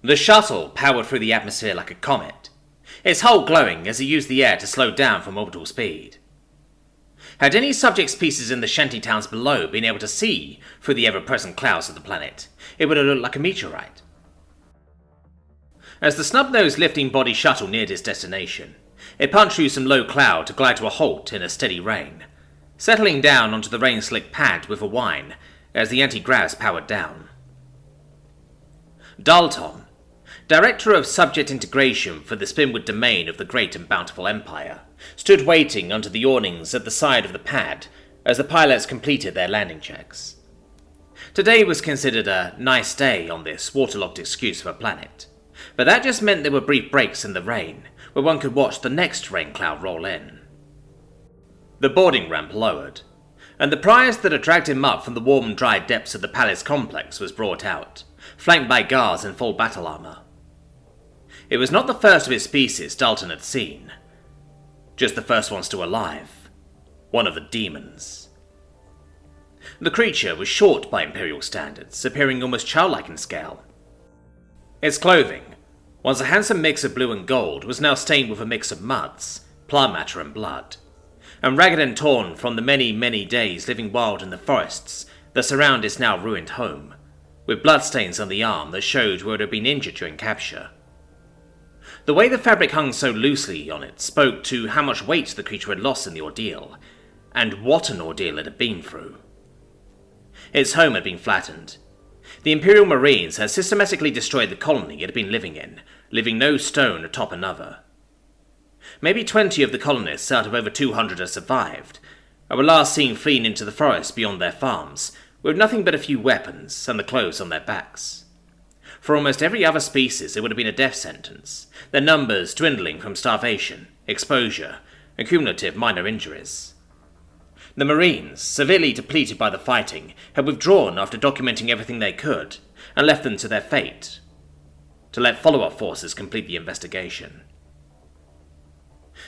The shuttle powered through the atmosphere like a comet, its hull glowing as it used the air to slow down from orbital speed. Had any subject species in the shantytowns below been able to see through the ever-present clouds of the planet, it would have looked like a meteorite. As the snub-nosed lifting body shuttle neared its destination, it punched through some low cloud to glide to a halt in a steady rain, settling down onto the rain-slick pad with a whine as the anti-gravs powered down. Dalton, Director of Subject Integration for the Spinwood Domain of the Great and Bountiful Empire, stood waiting under the awnings at the side of the pad as the pilots completed their landing checks. Today was considered a nice day on this waterlogged excuse for a planet, but that just meant there were brief breaks in the rain where one could watch the next rain cloud roll in. The boarding ramp lowered, and the prize that had dragged him up from the warm, dry depths of the palace complex was brought out, flanked by guards in full battle armor. It was not the first of its species Dalton had seen, just the first one still alive, one of the demons. The creature was short by Imperial standards, appearing almost childlike in scale. Its clothing, once a handsome mix of blue and gold, was now stained with a mix of muds, plant matter and blood, and ragged and torn from the many, many days living wild in the forests that surround its now ruined home, with bloodstains on the arm that showed where it had been injured during capture. The way the fabric hung so loosely on it spoke to how much weight the creature had lost in the ordeal, and what an ordeal it had been through. Its home had been flattened. The Imperial Marines had systematically destroyed the colony it had been living in, leaving no stone atop another. Maybe 20 of the colonists out of over 200 had survived, and were last seen fleeing into the forest beyond their farms, with nothing but a few weapons and the clothes on their backs. For almost every other species it would have been a death sentence, their numbers dwindling from starvation, exposure, and cumulative minor injuries. The Marines, severely depleted by the fighting, had withdrawn after documenting everything they could, and left them to their fate, to let follow-up forces complete the investigation.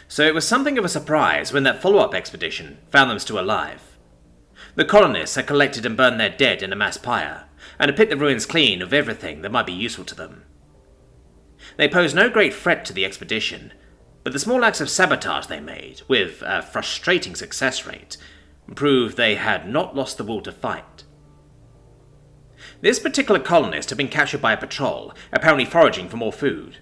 So it was something of a surprise when that follow-up expedition found them still alive. The colonists had collected and burned their dead in a mass pyre, and had picked the ruins clean of everything that might be useful to them. They posed no great threat to the expedition, but the small acts of sabotage they made, with a frustrating success rate, proved they had not lost the will to fight. This particular colonist had been captured by a patrol, apparently foraging for more food.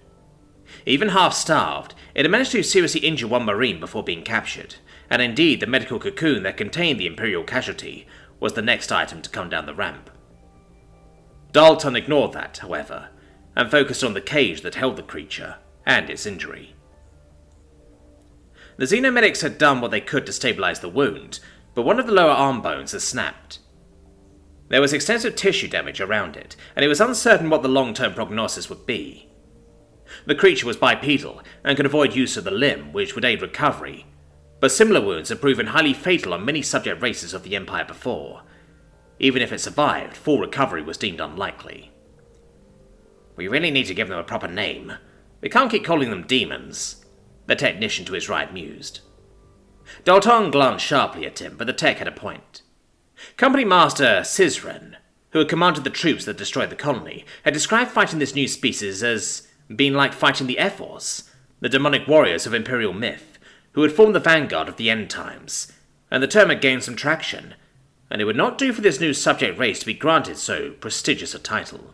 Even half-starved, it had managed to seriously injure one Marine before being captured, and indeed the medical cocoon that contained the Imperial casualty was the next item to come down the ramp. Dalton ignored that, however, and focused on the cage that held the creature, and its injury. The xenomedics had done what they could to stabilize the wound, but one of the lower arm bones had snapped. There was extensive tissue damage around it, and it was uncertain what the long-term prognosis would be. The creature was bipedal, and could avoid use of the limb, which would aid recovery, but similar wounds had proven highly fatal on many subject races of the Empire before. Even if it survived, full recovery was deemed unlikely. We really need to give them a proper name. We can't keep calling them demons, the technician to his right mused. Dalton glanced sharply at him, but the tech had a point. Company Master Sizren, who had commanded the troops that destroyed the colony, had described fighting this new species as being like fighting the Ethos, the demonic warriors of Imperial myth, who had formed the vanguard of the end times, and the term had gained some traction, and it would not do for this new subject race to be granted so prestigious a title.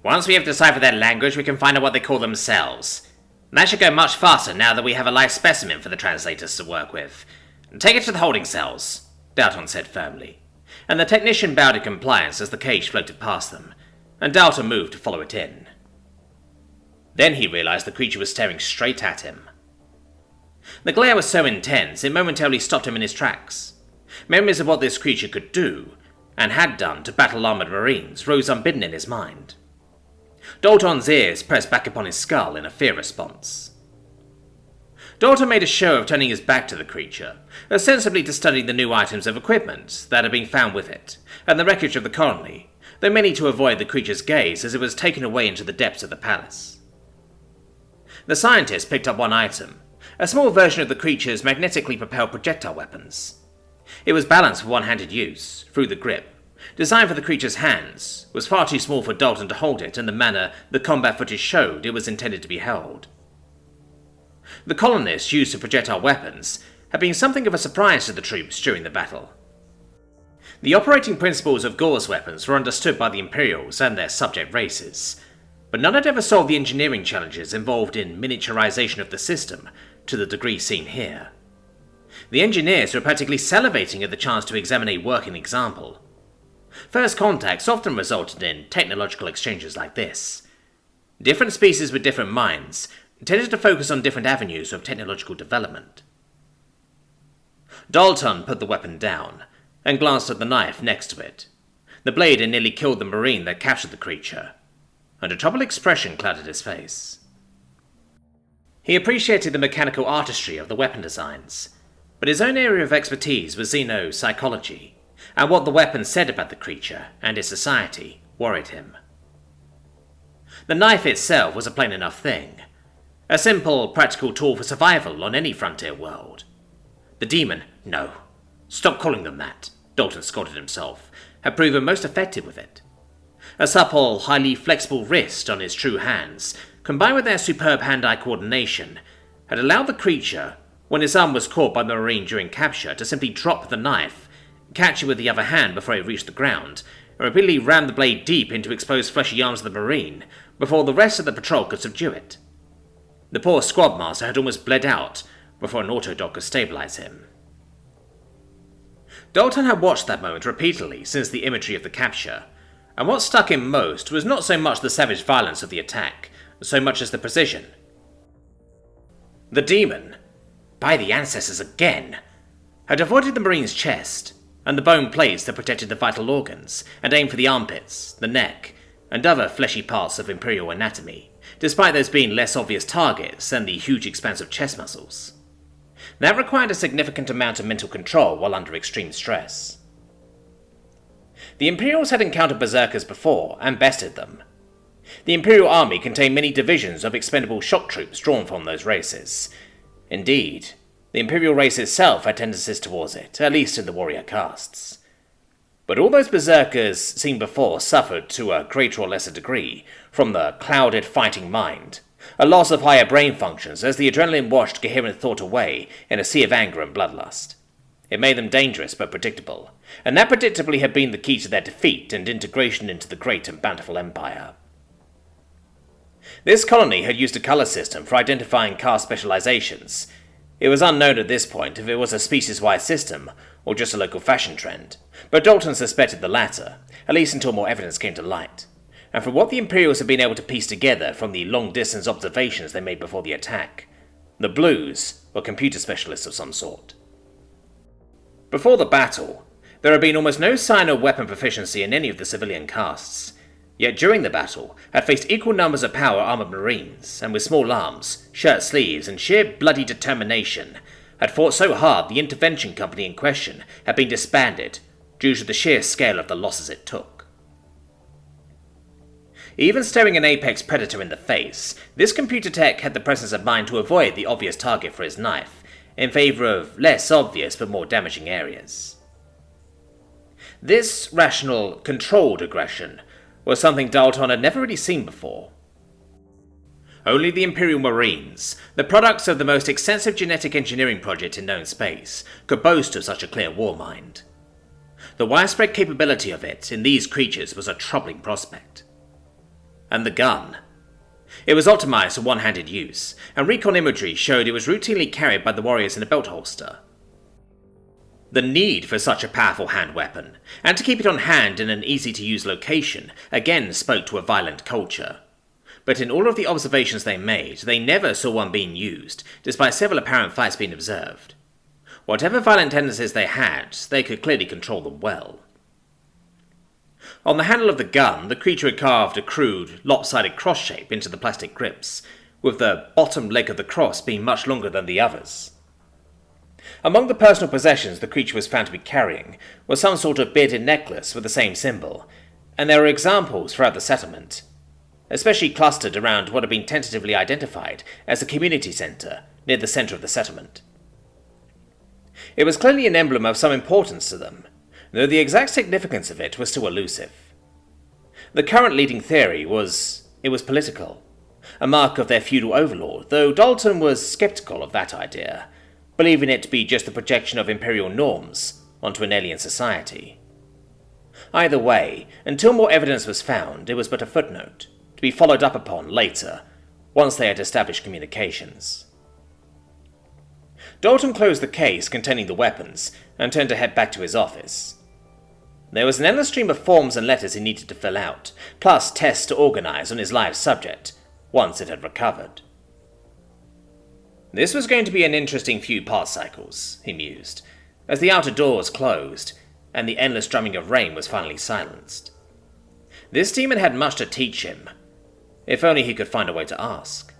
Once we have deciphered their language, we can find out what they call themselves. That should go much faster now that we have a live specimen for the translators to work with. Take it to the holding cells, Dalton said firmly, and the technician bowed in compliance as the cage floated past them, and Dalton moved to follow it in. Then he realized the creature was staring straight at him. The glare was so intense it momentarily stopped him in his tracks. Memories of what this creature could do, and had done to battle-armored Marines, rose unbidden in his mind. Dalton's ears pressed back upon his skull in a fear response. Dalton made a show of turning his back to the creature, ostensibly to study the new items of equipment that had been found with it, and the wreckage of the colony, though mainly to avoid the creature's gaze as it was taken away into the depths of the palace. The scientist picked up one item, a small version of the creature's magnetically propelled projectile weapons. It was balanced for one-handed use, through the grip, Designed for the creature's hands, was far too small for Dalton to hold it in the manner the combat footage showed it was intended to be held. The colonists used to projectile weapons had been something of a surprise to the troops during the battle. The operating principles of Gauss weapons were understood by the Imperials and their subject races, but none had ever solved the engineering challenges involved in miniaturization of the system to the degree seen here. The engineers were practically salivating at the chance to examine a working example. First contacts often resulted in technological exchanges like this. Different species with different minds tended to focus on different avenues of technological development. Dalton put the weapon down and glanced at the knife next to it. The blade had nearly killed the Marine that captured the creature, and a troubled expression clouded his face. He appreciated the mechanical artistry of the weapon designs, but his own area of expertise was xenopsychology, and what the weapon said about the creature and its society worried him. The knife itself was a plain enough thing, a simple, practical tool for survival on any frontier world. The demon, no, stop calling them that, Dalton scolded himself, had proven most effective with it. A supple, highly flexible wrist on his true hands, combined with their superb hand-eye coordination, had allowed the creature, when his arm was caught by the Marine during capture, to simply drop the knife, catch it with the other hand before it reached the ground, and repeatedly ram the blade deep into exposed fleshy arms of the Marine before the rest of the patrol could subdue it. The poor squad master had almost bled out before an autodoc could stabilize him. Dalton had watched that moment repeatedly since the imagery of the capture, and what stuck him most was not so much the savage violence of the attack, so much as the precision. The demon, by the ancestors again, had avoided the Marine's chest and the bone plates that protected the vital organs, and aimed for the armpits, the neck, and other fleshy parts of Imperial anatomy, despite those being less obvious targets than the huge expanse of chest muscles. That required a significant amount of mental control while under extreme stress. The Imperials had encountered berserkers before and bested them. The Imperial army contained many divisions of expendable shock troops drawn from those races. Indeed, the Imperial race itself had tendencies towards it, at least in the warrior castes. But all those berserkers seen before suffered to a greater or lesser degree from the clouded fighting mind, a loss of higher brain functions as the adrenaline washed coherent thought away in a sea of anger and bloodlust. It made them dangerous but predictable, and that predictably had been the key to their defeat and integration into the great and bountiful empire. This colony had used a color system for identifying caste specializations. It was unknown at this point if it was a species-wide system or just a local fashion trend, but Dalton suspected the latter, at least until more evidence came to light. And from what the Imperials had been able to piece together from the long-distance observations they made before the attack, the Blues were computer specialists of some sort. Before the battle, there had been almost no sign of weapon proficiency in any of the civilian castes, yet during the battle had faced equal numbers of power-armored Marines, and with small arms, shirt sleeves, and sheer bloody determination, had fought so hard the intervention company in question had been disbanded due to the sheer scale of the losses it took. Even staring an apex predator in the face, this computer tech had the presence of mind to avoid the obvious target for his knife, in favour of less obvious but more damaging areas. This rational, controlled aggression was something Dalton had never really seen before. Only the Imperial Marines, the products of the most extensive genetic engineering project in known space, could boast of such a clear war mind. The widespread capability of it in these creatures was a troubling prospect. And the gun. It was optimized for one-handed use, and recon imagery showed it was routinely carried by the warriors in a belt holster. The need for such a powerful hand weapon, and to keep it on hand in an easy-to-use location, again spoke to a violent culture. But in all of the observations they made, they never saw one being used, despite several apparent fights being observed. Whatever violent tendencies they had, they could clearly control them well. On the handle of the gun, the creature had carved a crude, lopsided cross shape into the plastic grips, with the bottom leg of the cross being much longer than the others. Among the personal possessions the creature was found to be carrying was some sort of bearded necklace with the same symbol, and there were examples throughout the settlement, especially clustered around what had been tentatively identified as the community centre near the centre of the settlement. It was clearly an emblem of some importance to them. though the exact significance of it was still elusive. The current leading theory was it was political, a mark of their feudal overlord, though Dalton was skeptical of that idea, believing it to be just the projection of imperial norms onto an alien society. Either way, until more evidence was found, it was but a footnote, to be followed up upon later, once they had established communications. Dalton closed the case containing the weapons and turned to head back to his office. There was an endless stream of forms and letters he needed to fill out, plus tests to organize on his live subject, once it had recovered. This was going to be an interesting few part cycles, he mused, as the outer doors closed and the endless drumming of rain was finally silenced. This demon had much to teach him, if only he could find a way to ask.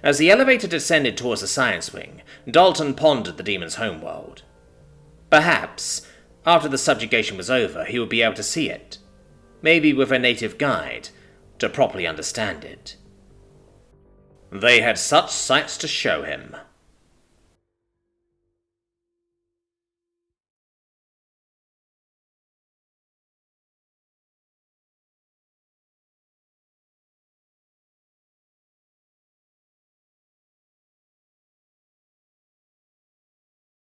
As the elevator descended towards the science wing, Dalton pondered the demon's homeworld. Perhaps, after the subjugation was over, he would be able to see it, maybe with a native guide, to properly understand it. They had such sights to show him.